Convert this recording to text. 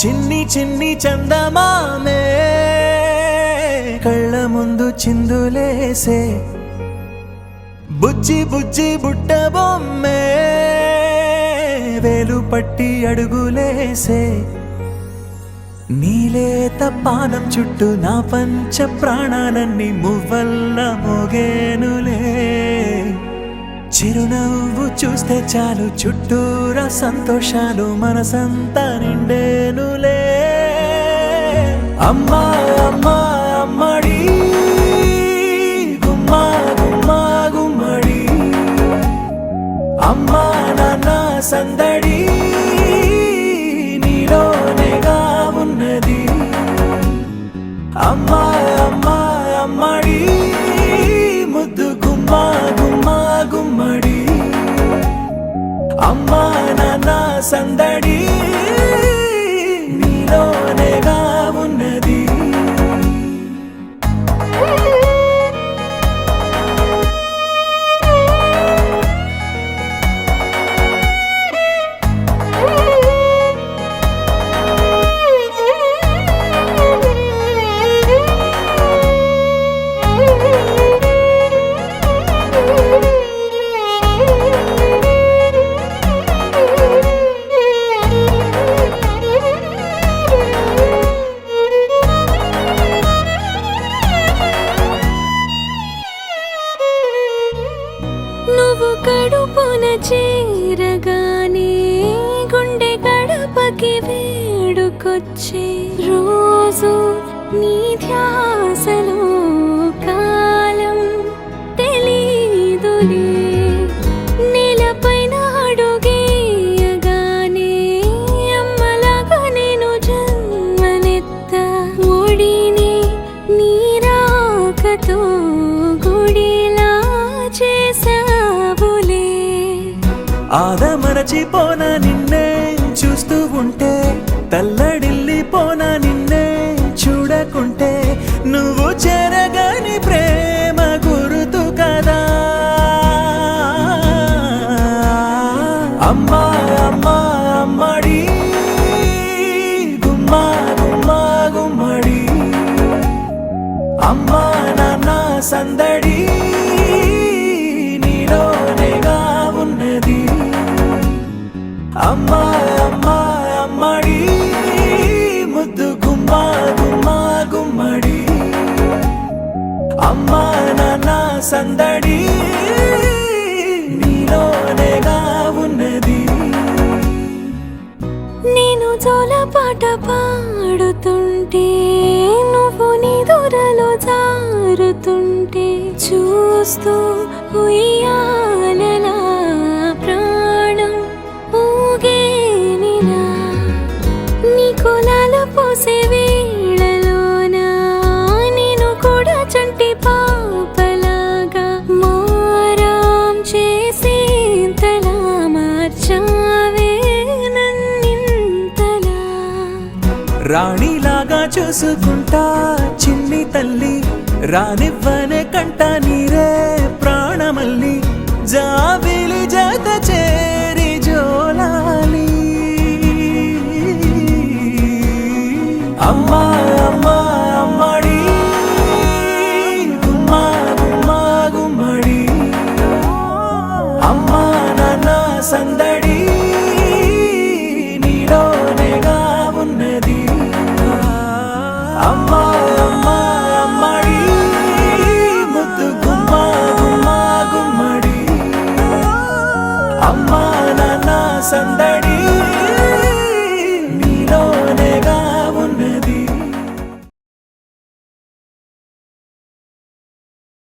చిన్ని చిన్ని చందమామే కళ్ళ ముందు చిందులేసే బుజ్జి బుజ్జి బుట్ట బొమ్మే వేలు పట్టి అడుగులేసే నీలేత పానం చుట్టూ నా పంచ ప్రాణాలన్నీ మువ్వల్ల మోగేనులే చిరునవ్వు చూస్తే చాలు చుట్టూరా సంతోషాలు మనసంతా నిండేనులే అమ్మా అమ్మా అమ్మడి గుమ్మా గుమ్మా గుమ్మడి అమ్మా నాన్న సందడి నీలోనేగా ఉన్నది అమ్మా అమ్మా అమ్మడి ముద్దు గుమ్మా గుమ్మా గుమ్మడి అమ్మా నాన్న సందడి నీలోనేగా ఉన్నది నువ్వు కడుపున చేరగానే గుండె గడపకి వేడుకొచ్చే రోజు నీ ధ్యాసలో కాలం తెలీదులే నేలపైన అడుగేయగానే అమ్మలాగా నేను జన్మనెత్త ఒడిని నీ రాకతో గుడిలా చేసావులే ఆదమరచిపోన నిన్నే చూస్తూ ఉంటే తల్లడిల్లిపోన నిన్నే చూడకుంటే నువ్వు చెరగని ప్రేమ గుర్తు కదా అమ్మా అమ్మా అమ్మడి గుమ్మా గుమ్మా గుమ్మడి అమ్మా నాన్న సందడి నీలోనేగా ఉన్నది అమ్మా అమ్మా అమ్మడి ముద్దు గుమ్మా గుమ్మా గుమ్మడి అమ్మా నాన్న సందడి నీలోనేగా ఉన్నది నేను జోలపాట పాడుతుంటే నువ్వు నిదురలో జారుతుంటే చూస్తూ ఉయ్యాలలా ప్రాణం ఊగేనిలా నీ కులాల పోసే వేళలోన నేను కూడా చంటి పాపలాగా మారాం చేసేంతలా మార్చావే నన్నింతలా రాణిలాగా చూసుకుంటా చిన్ని తల్లి రానివ్వనే కంట నీరే ప్రాణమల్లి జాబిలి జత చేరి జోలాలి అమ్మా అమ్మా అమ్మడి గుమ్మా గుమ్మా గుమ్మడి అమ్మా నాన్న సందడి నీలోనేగా ఉన్నది అమ్మా అమ్మా అమ్మడి ముద్దు గుమ్మా గుమ్మా గుమ్మడి అమ్మా నాన్న సందడి